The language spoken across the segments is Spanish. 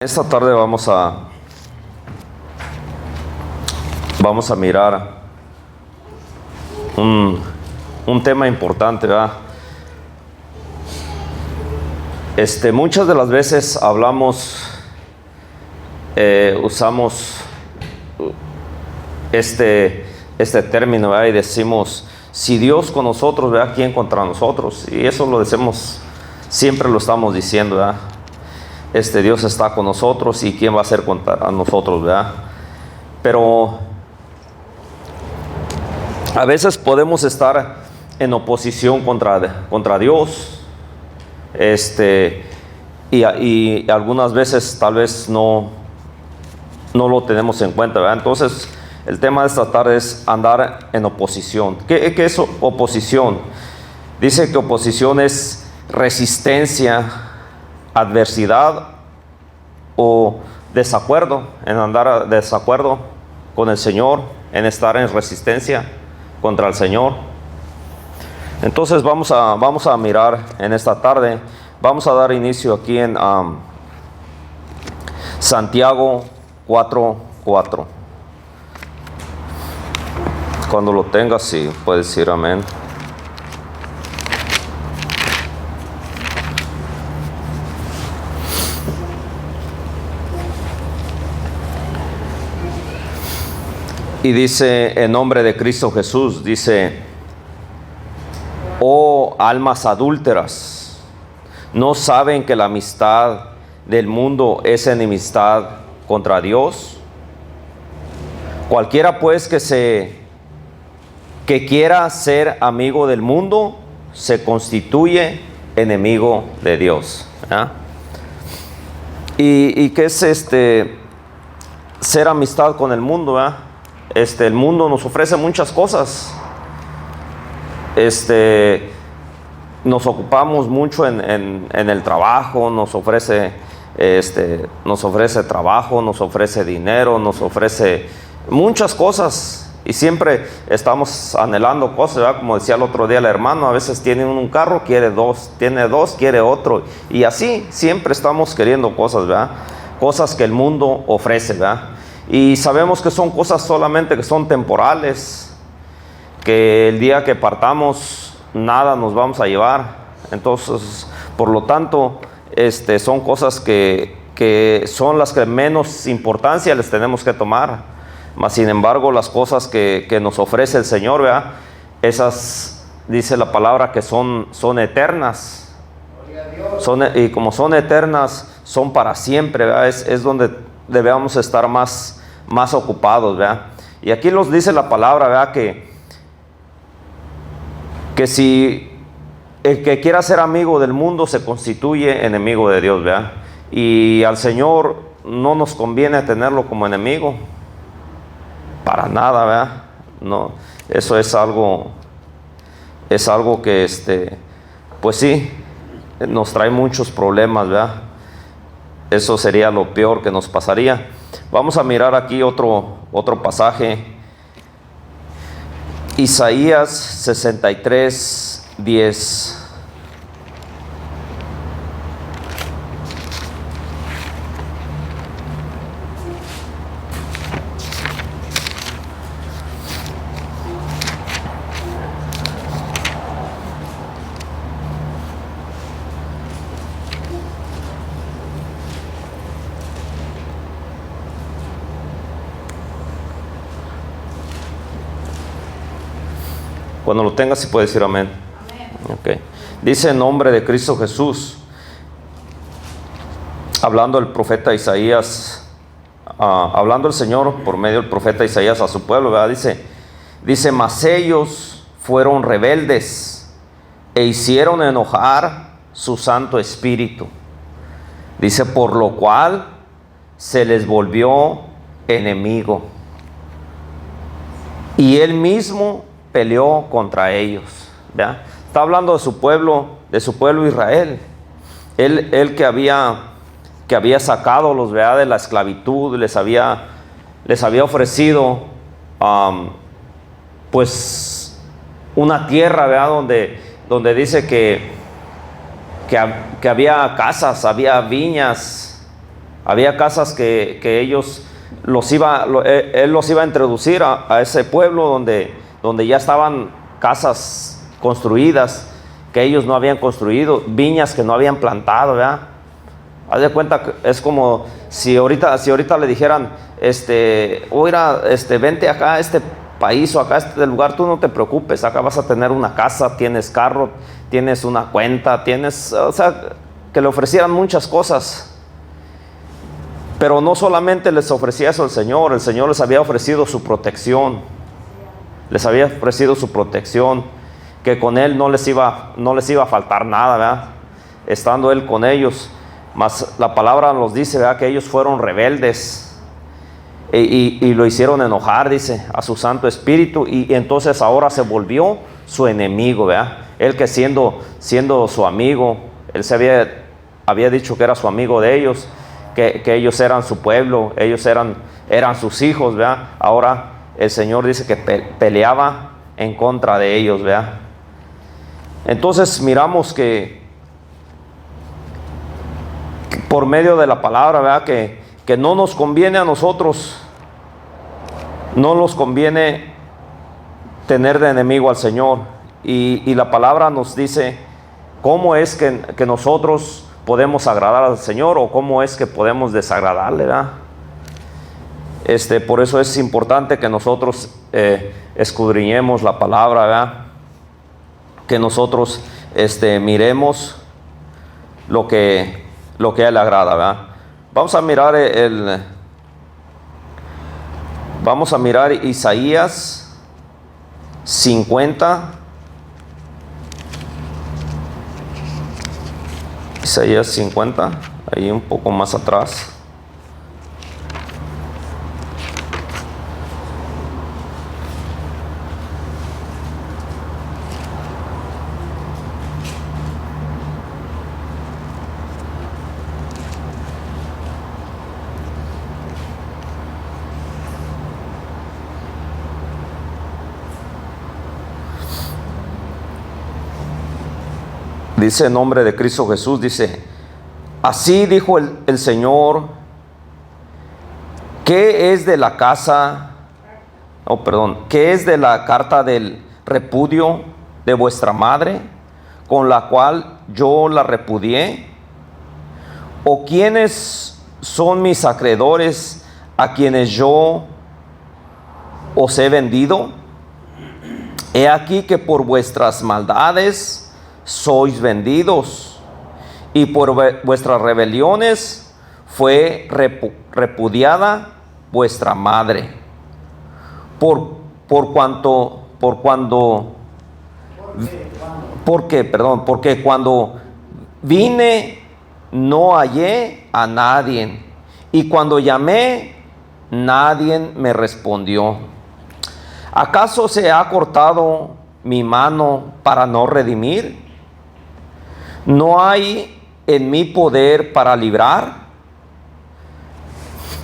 Esta tarde vamos a mirar un tema importante, ¿verdad? Muchas de las veces usamos este término, ¿verdad? Y decimos, si Dios con nosotros, ¿verdad? ¿Quién contra nosotros? Y eso lo decimos, siempre lo estamos diciendo, ¿verdad? Dios está con nosotros y quién va a ser contra nosotros, ¿verdad? Pero a veces podemos estar en oposición contra Dios, y algunas veces tal vez no lo tenemos en cuenta, ¿verdad? Entonces el tema de esta tarde es andar en oposición. ¿Qué es oposición? Dice que oposición es resistencia, adversidad o desacuerdo, en andar en desacuerdo con el Señor, en estar en resistencia contra el Señor. Entonces vamos a mirar en esta tarde, vamos a dar inicio aquí en Santiago 4:4. Cuando lo tengas, sí, puedes decir amén. Y dice, en nombre de Cristo Jesús, dice: oh almas adúlteras, ¿no saben que la amistad del mundo es enemistad contra Dios? Cualquiera pues que quiera ser amigo del mundo, se constituye enemigo de Dios. ¿Ah? ¿Y qué es ser amistad con el mundo? ¿Ah? El mundo nos ofrece muchas cosas. Nos ocupamos mucho en el trabajo, nos ofrece trabajo, nos ofrece dinero, nos ofrece muchas cosas, y siempre estamos anhelando cosas, ¿verdad? Como decía el otro día el hermano, a veces tiene un carro, quiere dos, tiene dos, quiere otro, y así siempre estamos queriendo cosas, ¿verdad? Cosas que el mundo ofrece, ¿verdad? Y sabemos que son cosas solamente que son temporales, que el día que partamos nada nos vamos a llevar. Entonces, por lo tanto, son cosas que son las que menos importancia les tenemos que tomar. Mas sin embargo, las cosas que nos ofrece el Señor, ¿verdad? Esas, dice la palabra, que son eternas. Y como son eternas, son para siempre, ¿verdad? Es donde debemos estar más ocupados, ¿verdad? Y aquí nos dice la palabra, ¿verdad? Que si el que quiera ser amigo del mundo se constituye enemigo de Dios, ¿verdad? Y al Señor no nos conviene tenerlo como enemigo, para nada, ¿verdad? No, eso es algo que pues sí, nos trae muchos problemas, ¿verdad? Eso sería lo peor que nos pasaría. Vamos a mirar aquí otro pasaje. Isaías 63:10. Cuando lo tengas, si puedes decir amén. Amén. Okay. Dice, en nombre de Cristo Jesús, hablando el profeta Isaías, hablando el Señor por medio del profeta Isaías a su pueblo, ¿verdad? Dice, mas ellos fueron rebeldes e hicieron enojar su Santo Espíritu. Dice, por lo cual se les volvió enemigo, y él mismo peleó contra ellos, ¿verdad? Está hablando de su pueblo Israel. Él que había sacado los, ¿verdad?, de la esclavitud, les había ofrecido pues una tierra, ¿verdad?, donde dice que había casas, había viñas, Había casas que ellos él los iba a introducir a ese pueblo donde ya estaban casas construidas que ellos no habían construido, viñas que no habían plantado, ¿verdad? Haz de cuenta que es como si ahorita le dijeran, oiga, vente acá a este país o acá a este lugar, tú no te preocupes, acá vas a tener una casa, tienes carro, tienes una cuenta, o sea, que le ofrecieran muchas cosas. Pero no solamente les ofrecía eso el Señor les había ofrecido su protección. Les había ofrecido su protección, que con Él no les iba a faltar nada, ¿verdad? Estando Él con ellos. Mas la palabra nos dice, ¿verdad?, que ellos fueron rebeldes y lo hicieron enojar, dice, a su Santo Espíritu, y entonces ahora se volvió su enemigo, ¿verdad? Él que siendo su amigo, Él había dicho que era su amigo de ellos, que ellos eran su pueblo, ellos eran sus hijos, ¿verdad? Ahora el Señor dice que peleaba en contra de ellos, ¿verdad? Entonces miramos que por medio de la palabra, ¿verdad?, que no nos conviene a nosotros, no nos conviene tener de enemigo al Señor. Y la palabra nos dice cómo es que nosotros podemos agradar al Señor o cómo es que podemos desagradarle, ¿verdad? Por eso es importante que nosotros escudriñemos la palabra, ¿verdad? Que nosotros miremos lo que a Él le agrada, ¿verdad? Vamos a mirar Isaías 50. Isaías 50, ahí un poco más atrás. Dice en nombre de Cristo Jesús, dice: así dijo el Señor, ¿qué es de la carta del repudio de vuestra madre, con la cual yo la repudié? ¿O quiénes son mis acreedores a quienes yo os he vendido? He aquí que por vuestras maldades sois vendidos, y por vuestras rebeliones fue repudiada vuestra madre. Porque cuando vine no hallé a nadie, y cuando llamé nadie me respondió. ¿Acaso se ha cortado mi mano para no redimir? ¿No hay en mi poder para librar?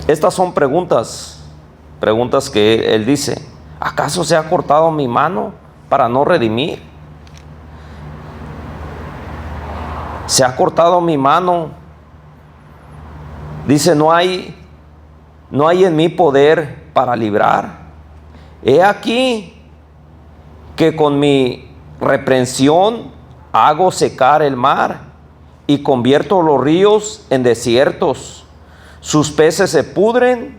Estas son preguntas que él dice. ¿Acaso se ha cortado mi mano para no redimir? Se ha cortado mi mano. Dice, no hay en mi poder para librar. He aquí que con mi reprensión hago secar el mar y convierto los ríos en desiertos. Sus peces se pudren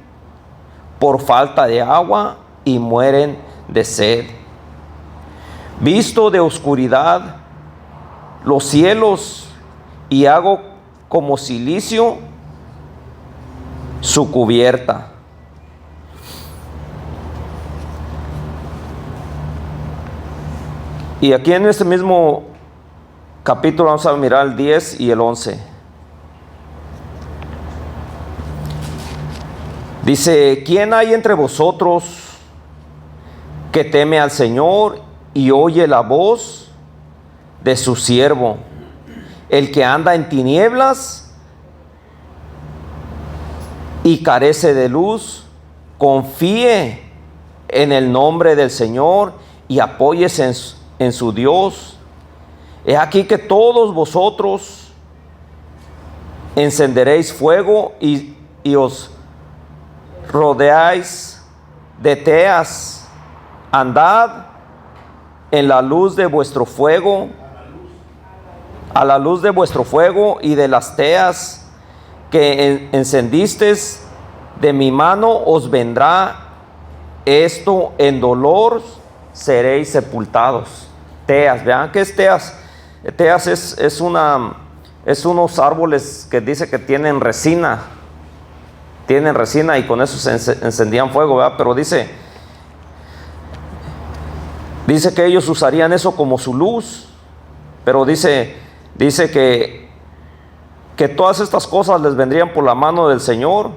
por falta de agua y mueren de sed. Visto de oscuridad los cielos y hago como cilicio su cubierta. Y aquí en este mismo capítulo vamos a mirar el 10 y el 11. Dice: ¿quién hay entre vosotros que teme al Señor y oye la voz de su siervo? El que anda en tinieblas y carece de luz, confíe en el nombre del Señor y apóyese en su Dios. He aquí que todos vosotros encenderéis fuego y os rodeáis de teas. Andad en la luz de vuestro fuego, a la luz de vuestro fuego y de las teas que encendisteis de mi mano os vendrá esto, en dolor seréis sepultados. Teas, vean qué es teas. Teas es unos árboles que dice que tienen resina y con eso se encendían fuego, ¿verdad? Pero dice que ellos usarían eso como su luz, pero dice que todas estas cosas les vendrían por la mano del Señor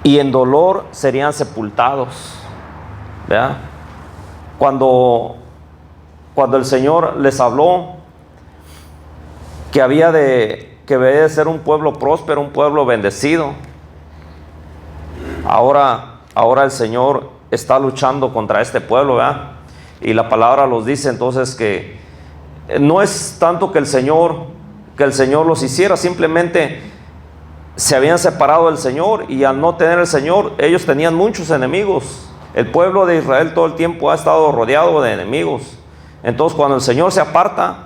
y en dolor serían sepultados, ¿verdad? Cuando el Señor les habló que había de ser un pueblo próspero, un pueblo bendecido, ahora el Señor está luchando contra este pueblo, ¿verdad? Y la palabra los dice entonces que no es tanto que el Señor los hiciera, simplemente se habían separado del Señor, y al no tener el Señor, ellos tenían muchos enemigos. El pueblo de Israel todo el tiempo ha estado rodeado de enemigos. Entonces cuando el Señor se aparta,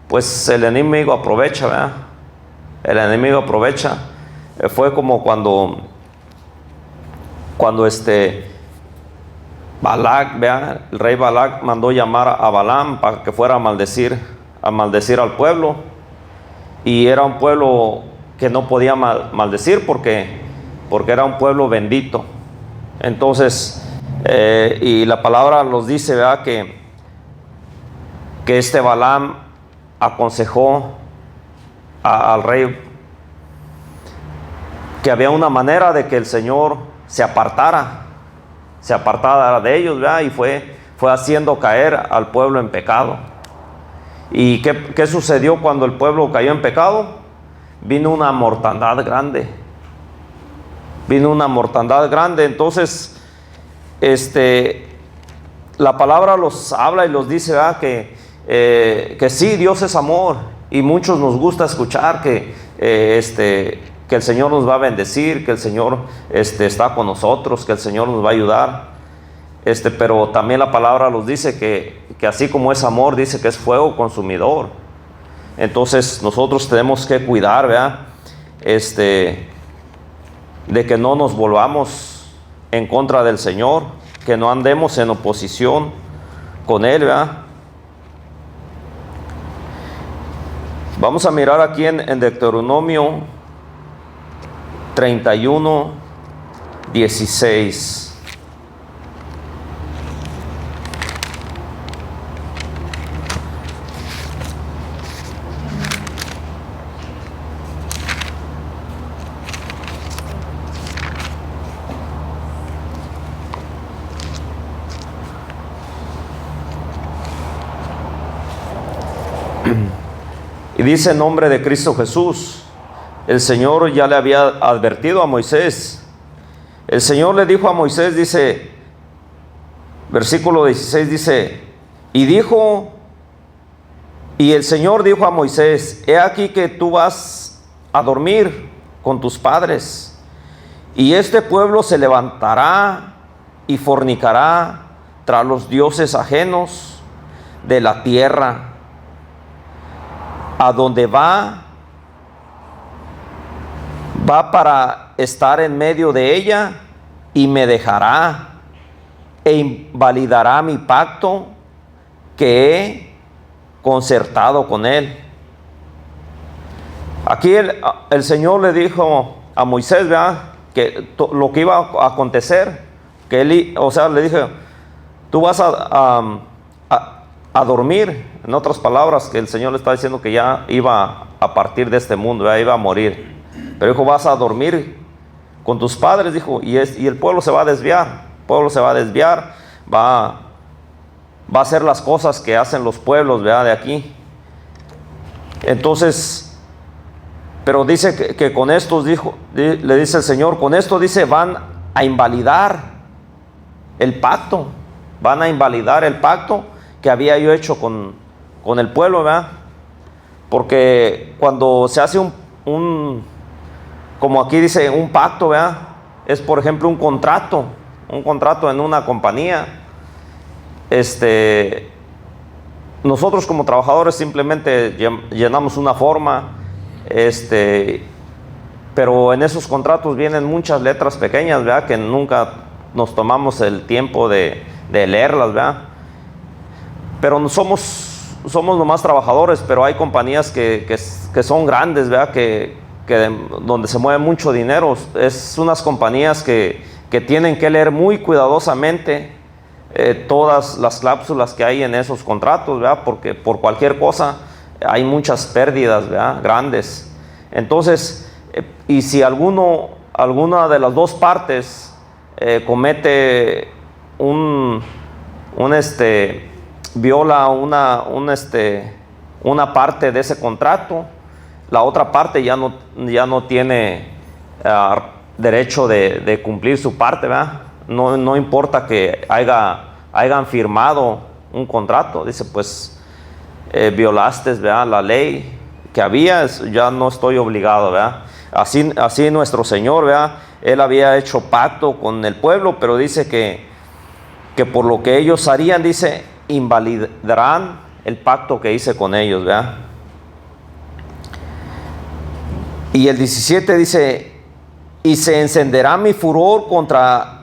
pues el enemigo aprovecha, ¿verdad? El enemigo aprovecha. Fue como cuando Balac, ¿verdad? El rey Balac mandó llamar a Balaam para que fuera a maldecir al pueblo, y era un pueblo que no podía maldecir porque era un pueblo bendito. Entonces y la palabra nos dice, ¿verdad?, que este Balaam aconsejó al rey que había una manera de que el Señor se apartara de ellos, ¿verdad? Y fue haciendo caer al pueblo en pecado. ¿Y qué sucedió cuando el pueblo cayó en pecado? Vino una mortandad grande. Entonces la palabra los habla y los dice, ¿verdad?, que sí, Dios es amor, y muchos nos gusta escuchar que el Señor nos va a bendecir, que el Señor está con nosotros, que el Señor nos va a ayudar. Pero también la palabra nos dice que así como es amor, dice que es fuego consumidor. Entonces nosotros tenemos que cuidar, ¿verdad?, de que no nos volvamos en contra del Señor, que no andemos en oposición con Él, ¿verdad? Vamos a mirar aquí en Deuteronomio 31, 16. Y dice en nombre de Cristo Jesús, el Señor ya le había advertido a Moisés. El Señor le dijo a Moisés, dice, versículo 16, dice, y el Señor dijo a Moisés, he aquí que tú vas a dormir con tus padres, y este pueblo se levantará y fornicará tras los dioses ajenos de la tierra, a donde va para estar en medio de ella, y me dejará e invalidará mi pacto que he concertado con él. Aquí el Señor le dijo a Moisés, ¿verdad?, que lo que iba a acontecer, que él, o sea, le dije, tú vas a dormir. En otras palabras, que el Señor le está diciendo que ya iba a partir de este mundo, ya iba a morir. Pero dijo, vas a dormir con tus padres, dijo, y el pueblo se va a desviar. Va a hacer las cosas que hacen los pueblos, ¿verdad?, de aquí. Entonces, pero dice que con estos, le dice el Señor, con esto, dice, van a invalidar el pacto. Van a invalidar el pacto que había yo hecho con el pueblo, ¿verdad? Porque cuando se hace un como aquí dice, un pacto, ¿verdad? Es, por ejemplo, un contrato en una compañía. Nosotros como trabajadores simplemente llenamos una forma, pero en esos contratos vienen muchas letras pequeñas, ¿verdad? Que nunca nos tomamos el tiempo de leerlas, ¿verdad? Pero no somos nomás trabajadores, pero hay compañías que son grandes, ¿verdad? Donde se mueve mucho dinero. Es unas compañías que tienen que leer muy cuidadosamente todas las cláusulas que hay en esos contratos, ¿verdad? Porque por cualquier cosa hay muchas pérdidas, ¿verdad? Grandes. Entonces, y si alguna de las dos partes comete viola una parte de ese contrato, la otra parte ya no tiene derecho de cumplir su parte, ¿verdad? No importa que hayan firmado un contrato, dice, pues violaste, ¿verdad? La ley que había, ya no estoy obligado, ¿verdad? Así nuestro Señor, ¿verdad? Él había hecho pacto con el pueblo, pero dice que por lo que ellos harían, dice, invalidarán el pacto que hice con ellos, ¿verdad? Y el 17 dice, y se encenderá mi furor contra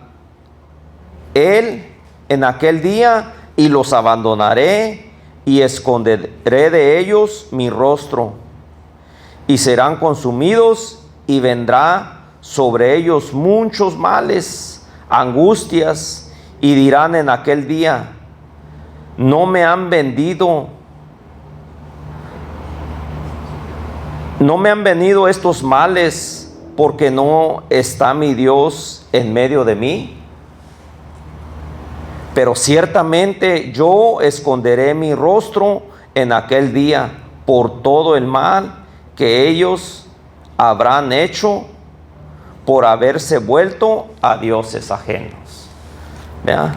él en aquel día, y los abandonaré, y esconderé de ellos mi rostro, y serán consumidos, y vendrá sobre ellos muchos males, angustias, y dirán en aquel día, no me han venido estos males porque no está mi Dios en medio de mí. Pero ciertamente yo esconderé mi rostro en aquel día por todo el mal que ellos habrán hecho por haberse vuelto a dioses ajenos. ¿Vea?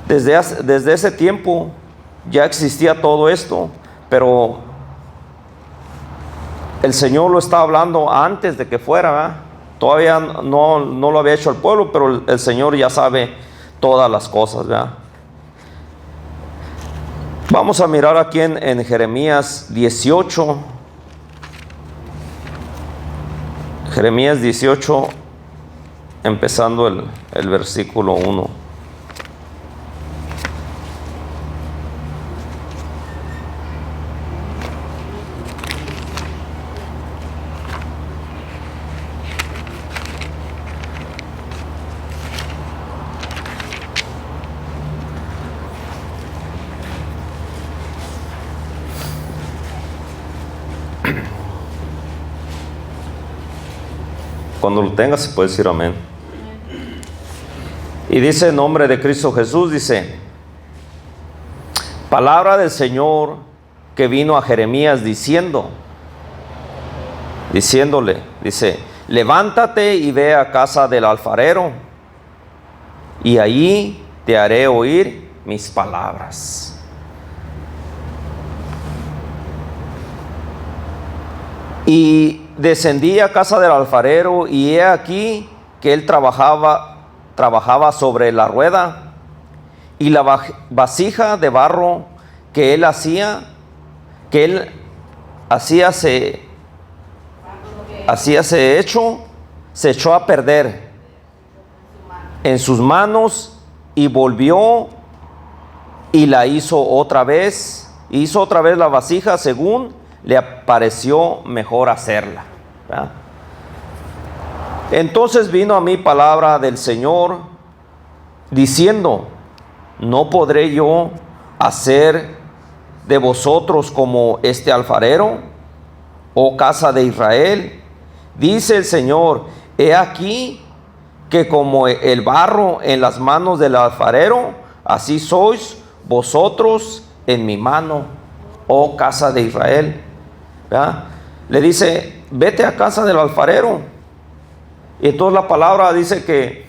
Desde ese tiempo ya existía todo esto, pero el Señor lo estaba hablando antes de que fuera, ¿verdad? Todavía no lo había hecho el pueblo, pero el Señor ya sabe todas las cosas, ¿verdad? Vamos a mirar aquí en Jeremías 18. Jeremías 18, empezando el versículo 1. Cuando lo tengas, se puede decir amén. Y dice en nombre de Cristo Jesús, dice, palabra del Señor que vino a Jeremías diciéndole, dice, levántate y ve a casa del alfarero, y allí te haré oír mis palabras. Y descendí a casa del alfarero, y he aquí que él trabajaba sobre la rueda, y la vasija de barro que él hacía se echó a perder en sus manos, y volvió y la hizo otra vez la vasija según le pareció mejor hacerla, ¿verdad? Entonces vino a mí palabra del Señor diciendo, ¿no podré yo hacer de vosotros como este alfarero, oh casa de Israel? Dice el Señor, he aquí que como el barro en las manos del alfarero, así sois vosotros en mi mano, oh casa de Israel. ¿Verdad? Le dice, vete a casa del alfarero. Y entonces la palabra dice que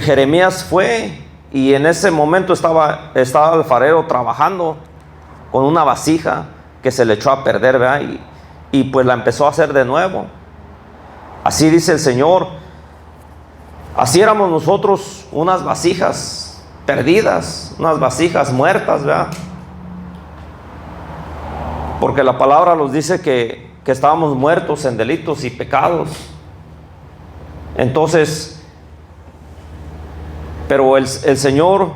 Jeremías fue, y en ese momento estaba el alfarero trabajando con una vasija que se le echó a perder, ¿verdad? y pues la empezó a hacer de nuevo. Así dice el Señor. Así éramos nosotros, unas vasijas perdidas, unas vasijas muertas, ¿verdad? Porque la palabra nos dice que estábamos muertos en delitos y pecados. Entonces, pero el Señor,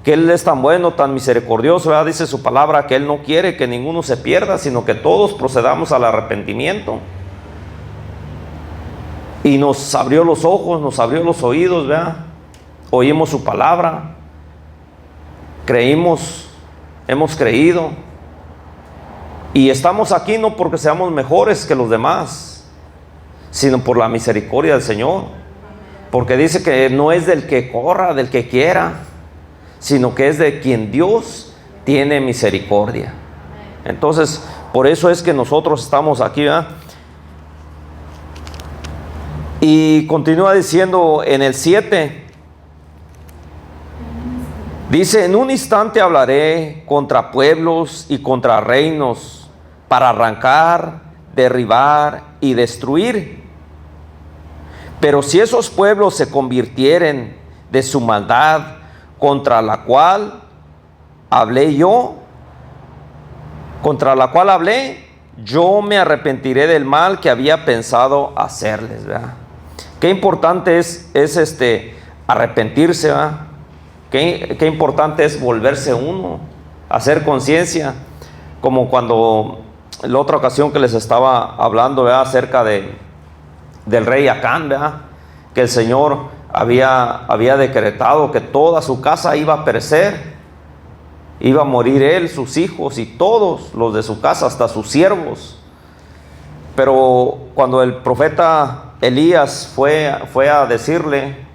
que Él es tan bueno, tan misericordioso, ¿verdad? Dice su palabra que Él no quiere que ninguno se pierda, sino que todos procedamos al arrepentimiento. Y nos abrió los ojos, nos abrió los oídos, ¿verdad? Oímos su palabra, creímos, hemos creído. Y estamos aquí no porque seamos mejores que los demás, sino por la misericordia del Señor. Porque dice que no es del que corra, del que quiera, sino que es de quien Dios tiene misericordia. Entonces, por eso es que nosotros estamos aquí, ¿verdad? Y continúa diciendo en el 7, dice: en un instante hablaré contra pueblos y contra reinos, para arrancar, derribar y destruir. Pero si esos pueblos se convirtieren de su maldad, contra la cual hablé, yo me arrepentiré del mal que había pensado hacerles, ¿verdad? Qué importante es arrepentirse, ¿verdad? Qué importante es volverse uno, hacer conciencia, como cuando la otra ocasión que les estaba hablando, ¿verdad? Acerca del rey Acán, ¿verdad? Que el Señor había decretado que toda su casa iba a perecer, iba a morir él, sus hijos y todos los de su casa, hasta sus siervos. Pero cuando el profeta Elías fue a decirle,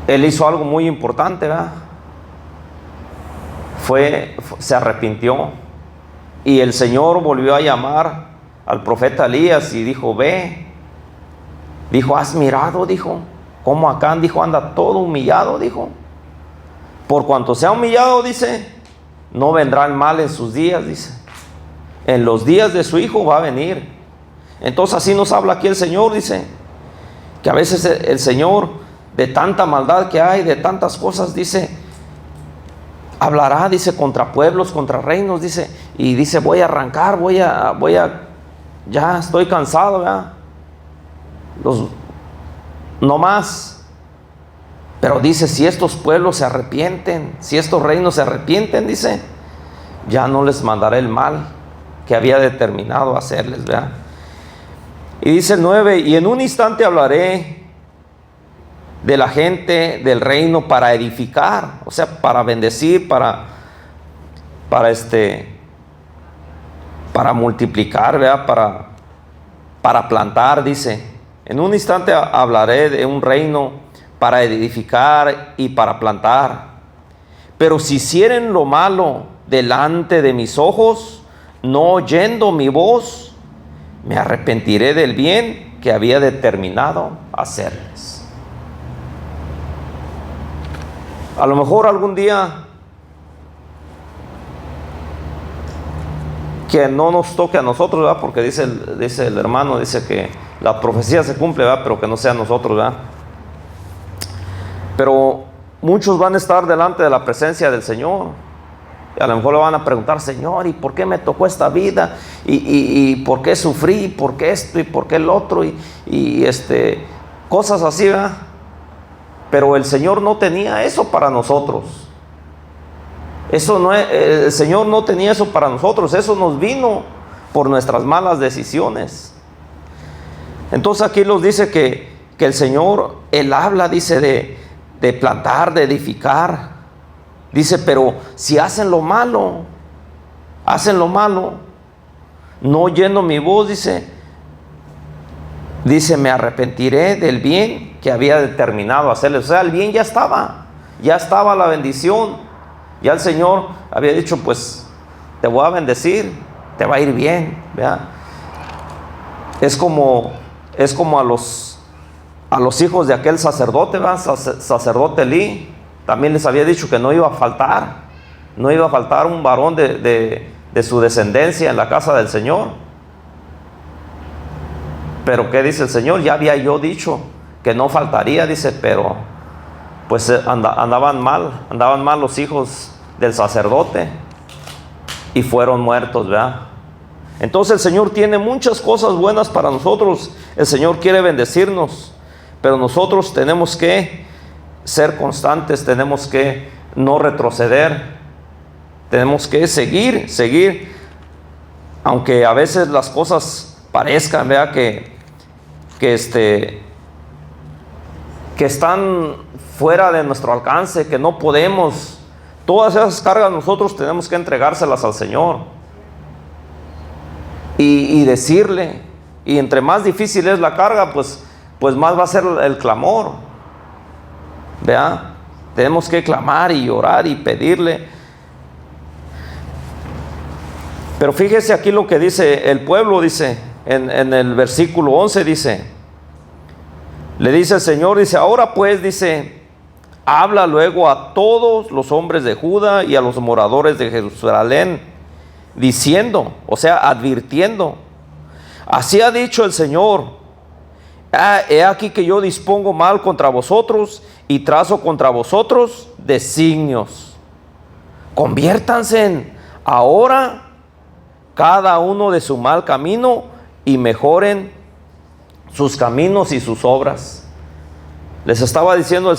él hizo algo muy importante, ¿verdad? Se arrepintió. Y el Señor volvió a llamar al profeta Elías y dijo: ve. Dijo: ¿has mirado? Dijo, cómo Acán, dijo, anda todo humillado, dijo. Por cuanto se ha humillado, dice, no vendrá el mal en sus días, dice. En los días de su hijo va a venir. Entonces así nos habla aquí el Señor, dice, que a veces el Señor, de tanta maldad que hay, de tantas cosas, dice, hablará, dice, contra pueblos, contra reinos, dice, y dice: voy a arrancar, ya estoy cansado, ¿verdad? No más. Pero dice: si estos pueblos se arrepienten, si estos reinos se arrepienten, dice, ya no les mandaré el mal que había determinado hacerles, ¿verdad? Y dice el 9: y en un instante hablaré de la gente del reino para edificar, o sea, para bendecir, para multiplicar, ¿verdad? Para plantar, dice. En un instante hablaré de un reino para edificar y para plantar. Pero si hicieren lo malo delante de mis ojos, no oyendo mi voz, me arrepentiré del bien que había determinado hacerles. A lo mejor algún día que no nos toque a nosotros, ¿verdad? Porque dice el hermano, dice que la profecía se cumple, ¿verdad? Pero que no sea nosotros, ¿verdad? Pero muchos van a estar delante de la presencia del Señor. Y a lo mejor le van a preguntar: Señor, ¿y por qué me tocó esta vida? ¿Y por qué sufrí? ¿Por qué esto? ¿Y por qué el otro? Cosas así, ¿verdad? Pero el Señor no tenía eso para nosotros. El Señor no tenía eso para nosotros. Eso nos vino por nuestras malas decisiones. Entonces aquí nos dice que el Señor, Él habla, dice, de plantar, de edificar. Dice: pero si hacen lo malo, no oyendo mi voz, dice, me arrepentiré del bien que había determinado hacerles. O sea, el bien ya estaba la bendición. Ya el Señor había dicho: pues te voy a bendecir, te va a ir bien, ¿verdad? Es como a los hijos de aquel sacerdote, ¿verdad? Sacerdote Elí. También les había dicho que no iba a faltar un varón de de su descendencia en la casa del Señor. Pero ¿qué dice el Señor? Ya había yo dicho que no faltaría, dice, pero pues andaban mal los hijos del sacerdote y fueron muertos, ¿verdad? Entonces el Señor tiene muchas cosas buenas para nosotros. El Señor quiere bendecirnos, pero nosotros tenemos que ser constantes, tenemos que no retroceder, tenemos que seguir, aunque a veces las cosas parezcan, ¿verdad?, que están fuera de nuestro alcance, que no podemos. Todas esas cargas nosotros tenemos que entregárselas al Señor y decirle. Y entre más difícil es la carga, pues más va a ser el clamor, ¿verdad? Tenemos que clamar y orar y pedirle. Pero fíjese aquí lo que dice el pueblo, dice en el versículo 11, le dice el Señor, dice, ahora pues, dice, habla luego a todos los hombres de Judá y a los moradores de Jerusalén, diciendo, o sea, advirtiendo, así ha dicho el Señor, he aquí que yo dispongo mal contra vosotros y trazo contra vosotros designios. Conviértanse ahora cada uno de su mal camino y mejoren sus caminos y sus obras. Les estaba diciendo el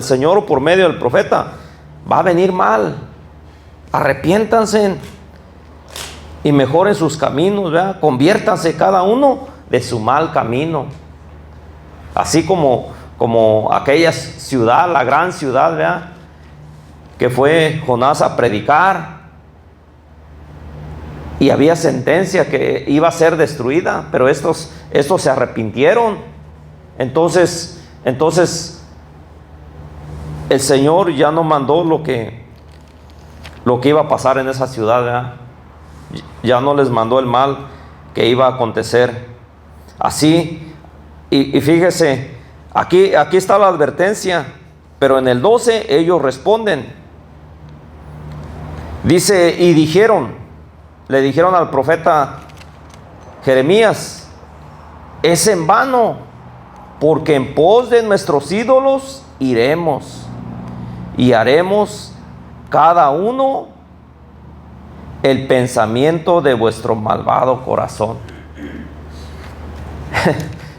Señor por medio del profeta, va a venir mal, arrepiéntanse y mejoren sus caminos, ¿verdad? Conviértanse cada uno de su mal camino. Así como aquella ciudad, la gran ciudad, ¿verdad?, que fue Jonás a predicar, y había sentencia que iba a ser destruida, pero estos se arrepintieron. Entonces el Señor ya no mandó lo que iba a pasar en esa ciudad, ¿verdad? Ya no les mandó el mal que iba a acontecer. Así, y fíjese, aquí está la advertencia, pero en el 12 ellos responden. Dice, y le dijeron al profeta Jeremías, es en vano, porque en pos de nuestros ídolos iremos y haremos cada uno el pensamiento de vuestro malvado corazón.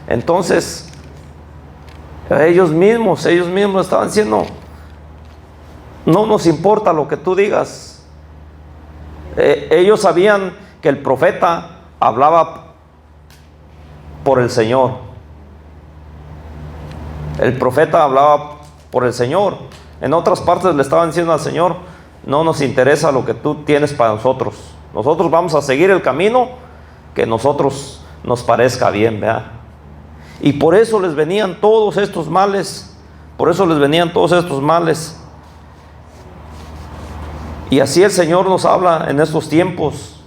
Entonces ellos mismos estaban diciendo, no nos importa lo que tú digas. Ellos sabían que el profeta hablaba por el Señor. El profeta hablaba por el Señor. En otras partes le estaban diciendo al Señor, no nos interesa lo que tú tienes para nosotros. Nosotros vamos a seguir el camino que a nosotros nos parezca bien, ¿verdad? Y por eso les venían todos estos males. Y así el Señor nos habla en estos tiempos,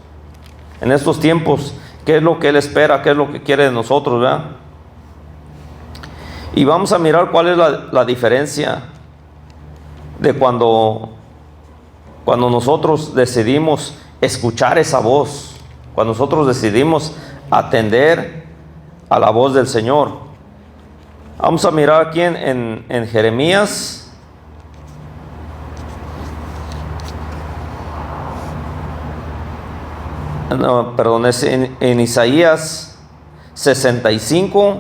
qué es lo que Él espera, qué es lo que quiere de nosotros, ¿verdad? Y vamos a mirar cuál es la diferencia de cuando nosotros decidimos escuchar esa voz, cuando nosotros decidimos atender a la voz del Señor. Vamos a mirar aquí en Jeremías. No, perdón, es en Isaías 65,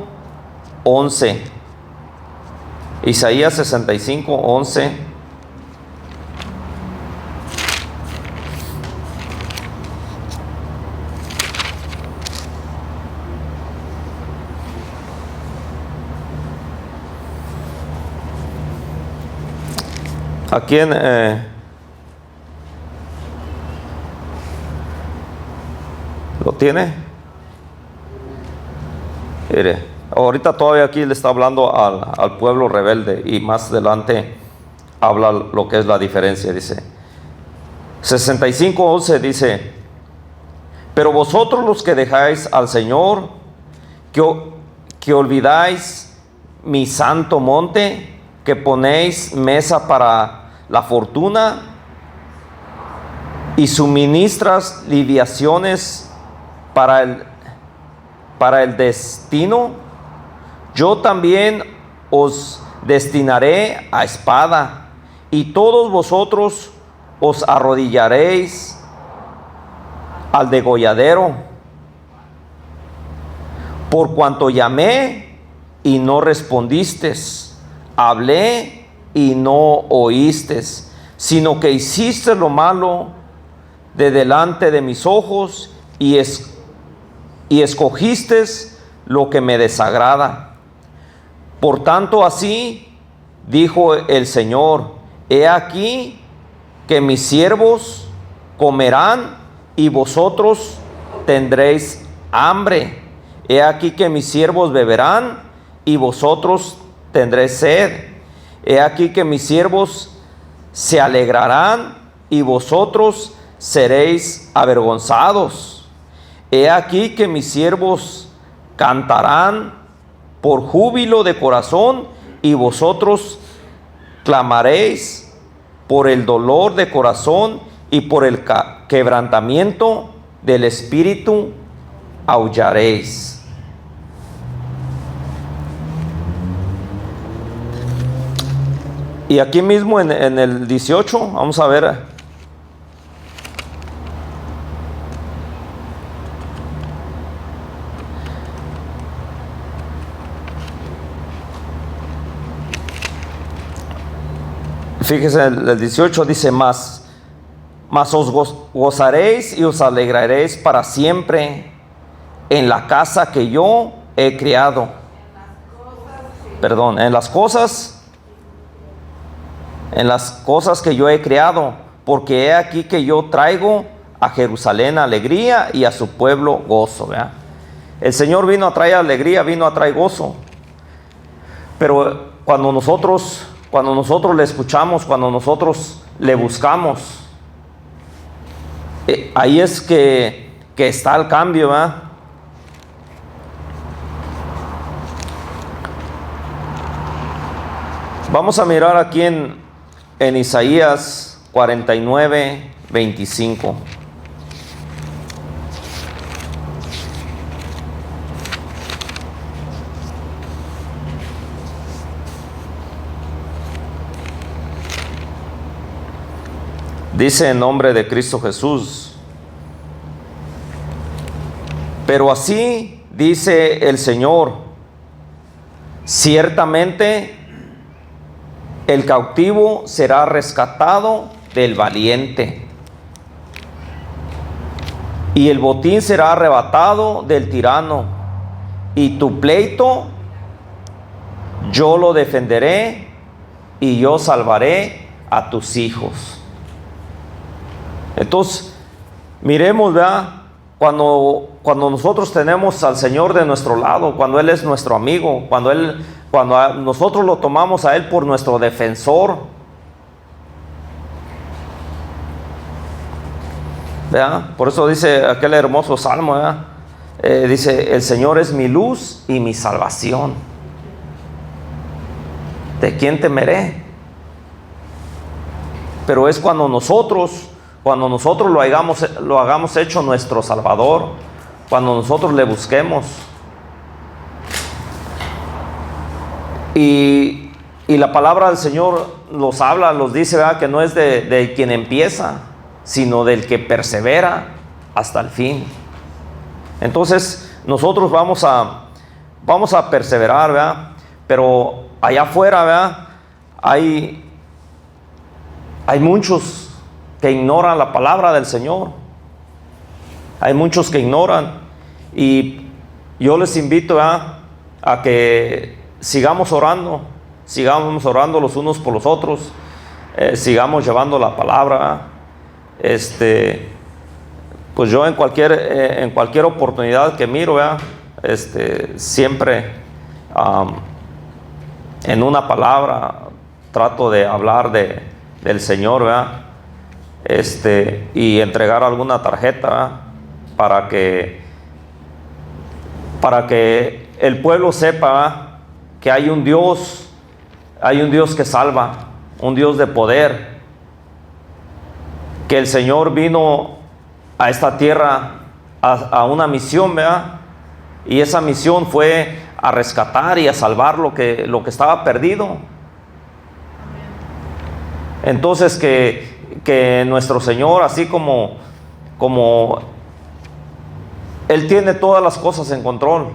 11. Isaías 65, 11. Aquí ¿lo tiene? Mire, ahorita todavía aquí le está hablando al pueblo rebelde, y más adelante habla lo que es la diferencia. Dice 65:11, dice, pero vosotros los que dejáis al Señor, que olvidáis mi santo monte, que ponéis mesa para la fortuna y suministras libaciones para el destino, yo también os destinaré a espada, y todos vosotros os arrodillaréis al degolladero. Por cuanto llamé y no respondisteis, hablé y no oísteis, sino que hiciste lo malo de delante de mis ojos y escogisteis lo que me desagrada. Por tanto, así dijo el Señor: he aquí que mis siervos comerán y vosotros tendréis hambre. He aquí que mis siervos beberán y vosotros tendréis sed. He aquí que mis siervos se alegrarán y vosotros seréis avergonzados. He aquí que mis siervos cantarán por júbilo de corazón y vosotros clamaréis por el dolor de corazón y por el quebrantamiento del espíritu aullaréis. Y aquí mismo en el 18, vamos a ver. Fíjese, el 18 dice: mas os gozaréis y os alegraréis para siempre en la casa que yo he criado. Perdón, en las cosas que yo he creado, porque he aquí que yo traigo a Jerusalén alegría y a su pueblo gozo. ¿Verdad? El Señor vino a traer alegría, vino a traer gozo. Pero cuando nosotros le escuchamos, cuando nosotros le buscamos, ahí es que está el cambio. ¿Verdad? Vamos a mirar aquí en Isaías 49, 25. Dice en nombre de Cristo Jesús: pero así dice el Señor, ciertamente el cautivo será rescatado del valiente, y el botín será arrebatado del tirano, y tu pleito yo lo defenderé, y yo salvaré a tus hijos. Entonces, miremos, ¿verdad? Cuando nosotros tenemos al Señor de nuestro lado, cuando Él es nuestro amigo, cuando nosotros lo tomamos a Él por nuestro defensor, ¿verdad? Por eso dice aquel hermoso salmo, ¿verdad? Dice: el Señor es mi luz y mi salvación. ¿De quién temeré? Pero es cuando nosotros lo hagamos hecho nuestro Salvador, cuando nosotros le busquemos. Y la palabra del Señor nos dice, ¿verdad?, que no es de quien empieza, sino del que persevera hasta el fin. Entonces nosotros vamos a perseverar, ¿verdad? Pero allá afuera, ¿verdad?, hay muchos que ignoran la palabra del Señor. Hay muchos que ignoran. Y yo les invito, ¿verdad?, a que sigamos orando los unos por los otros, sigamos llevando la palabra. Pues yo en cualquier oportunidad que miro, ¿verdad?, siempre en una palabra trato de hablar del Señor, ¿verdad?, y entregar alguna tarjeta, ¿verdad?, para que el pueblo sepa, ¿verdad?, que hay un Dios que salva, un Dios de poder, que el Señor vino a esta tierra a una misión, ¿verdad? Y esa misión fue a rescatar y a salvar lo que estaba perdido. Entonces que nuestro Señor, así como Él tiene todas las cosas en control,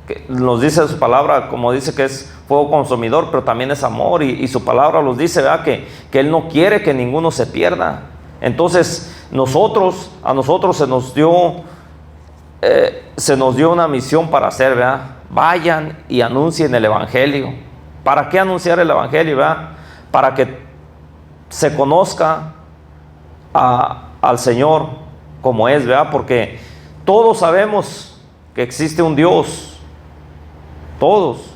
que nos dice su palabra, como dice que es fuego consumidor, pero también es amor, y su palabra nos dice, ¿verdad?, que Él no quiere que ninguno se pierda. Entonces a nosotros se nos dio una misión para hacer, ¿verdad? Vayan y anuncien el Evangelio. ¿Para qué anunciar el Evangelio, verdad? Para que se conozca al Señor como es, ¿verdad? Porque todos sabemos que existe un Dios, todos,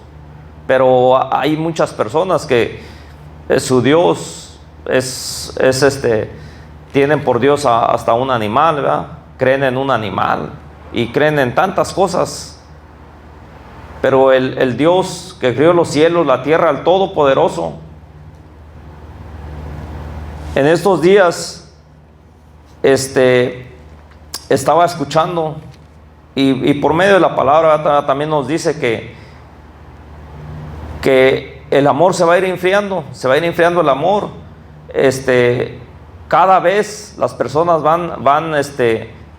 pero hay muchas personas que su Dios tienen por Dios hasta un animal, ¿verdad? Creen en un animal y creen en tantas cosas, pero el Dios que creó los cielos, la tierra, el Todopoderoso, en estos días estaba escuchando y por medio de la palabra también nos dice que el amor se va a ir enfriando el amor. Cada vez las personas van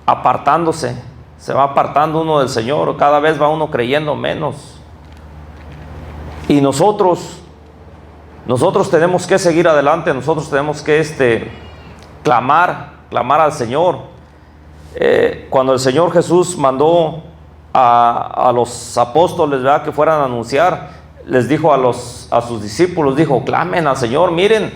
apartándose, se va apartando uno del Señor, cada vez va uno creyendo menos. Y nosotros tenemos que seguir adelante, nosotros tenemos que clamar al Señor. Cuando el Señor Jesús mandó a los apóstoles, ¿verdad?, que fueran a anunciar, les dijo a sus discípulos, dijo, clamen al Señor, miren,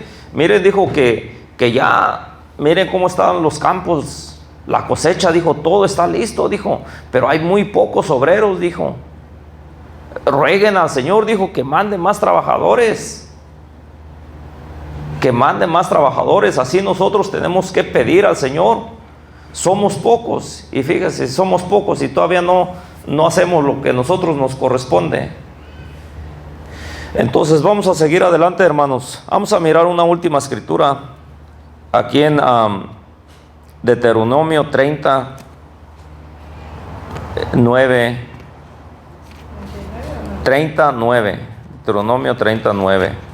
dijo que ya, miren cómo están los campos, la cosecha, dijo, todo está listo, dijo, pero hay muy pocos obreros, dijo. Rueguen al Señor, dijo, que mande más trabajadores. Que mande más trabajadores. Así nosotros tenemos que pedir al Señor. Somos pocos, y fíjese, somos pocos y todavía no hacemos lo que a nosotros nos corresponde. Entonces vamos a seguir adelante, hermanos. Vamos a mirar una última escritura aquí en Deuteronomio 39. Deuteronomio 39.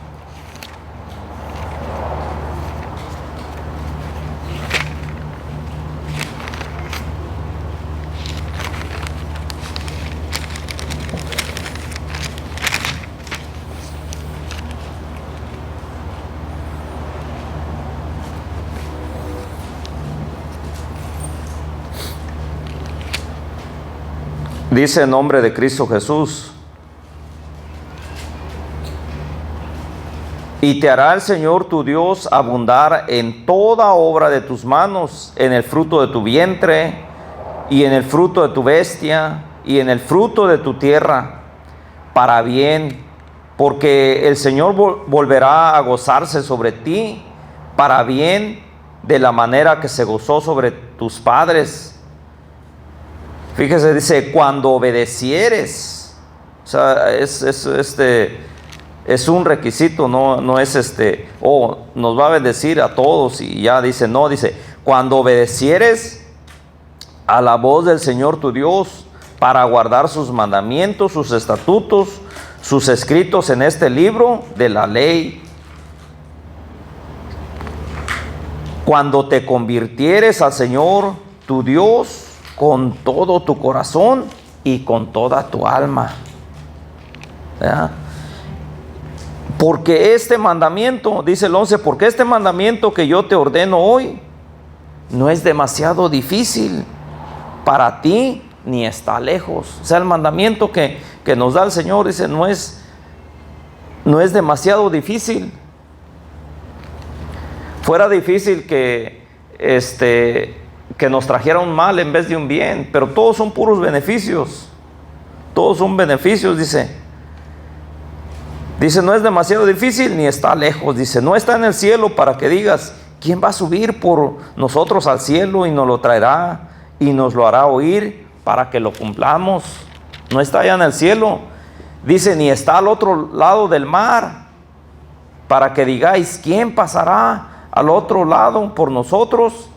Dice en nombre de Cristo Jesús: y te hará el Señor tu Dios abundar en toda obra de tus manos, en el fruto de tu vientre, y en el fruto de tu bestia, y en el fruto de tu tierra, para bien, porque el Señor volverá a gozarse sobre ti, para bien, de la manera que se gozó sobre tus padres. Fíjese, dice, cuando obedecieres. O sea, es un requisito, no es nos va a bendecir a todos y ya dice, no, dice, cuando obedecieres a la voz del Señor tu Dios para guardar sus mandamientos, sus estatutos, sus escritos en este libro de la ley. Cuando te convirtieres al Señor tu Dios con todo tu corazón y con toda tu alma. ¿Verdad? Porque este mandamiento, dice el 11, porque este mandamiento que yo te ordeno hoy no es demasiado difícil para ti, ni está lejos. O sea, el mandamiento que nos da el Señor, dice, no es demasiado difícil. Fuera difícil que nos trajera un mal en vez de un bien, pero todos son puros beneficios. Todos son beneficios, dice. Dice, no es demasiado difícil ni está lejos. Dice, no está en el cielo para que digas, ¿quién va a subir por nosotros al cielo y nos lo traerá y nos lo hará oír para que lo cumplamos? No está allá en el cielo. Dice, ni está al otro lado del mar para que digáis, ¿quién pasará al otro lado por nosotros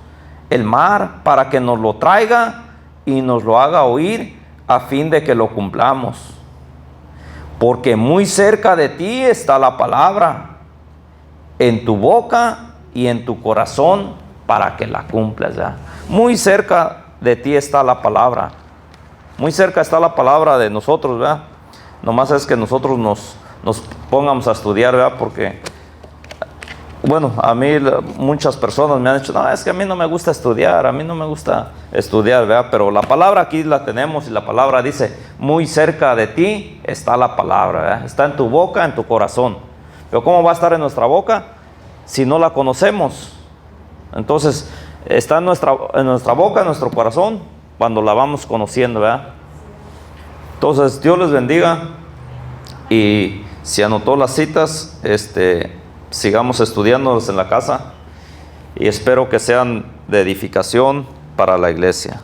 el mar para que nos lo traiga y nos lo haga oír a fin de que lo cumplamos. Porque muy cerca de ti está la palabra, en tu boca y en tu corazón para que la cumplas. ¿Ya? Muy cerca de ti está la palabra. Muy cerca está la palabra de nosotros, ¿verdad? Nomás es que nosotros nos pongamos a estudiar, ¿verdad? Porque, bueno, a mí muchas personas me han dicho, no, es que a mí no me gusta estudiar, ¿verdad? Pero la palabra aquí la tenemos y la palabra dice, muy cerca de ti está la palabra, ¿verdad? Está en tu boca, en tu corazón. Pero ¿cómo va a estar en nuestra boca si no la conocemos? Entonces, está en nuestra boca, en nuestro corazón, cuando la vamos conociendo, ¿verdad? Entonces, Dios les bendiga. Y si anotó las citas, sigamos estudiándolas en la casa. Y espero que sean de edificación para la iglesia.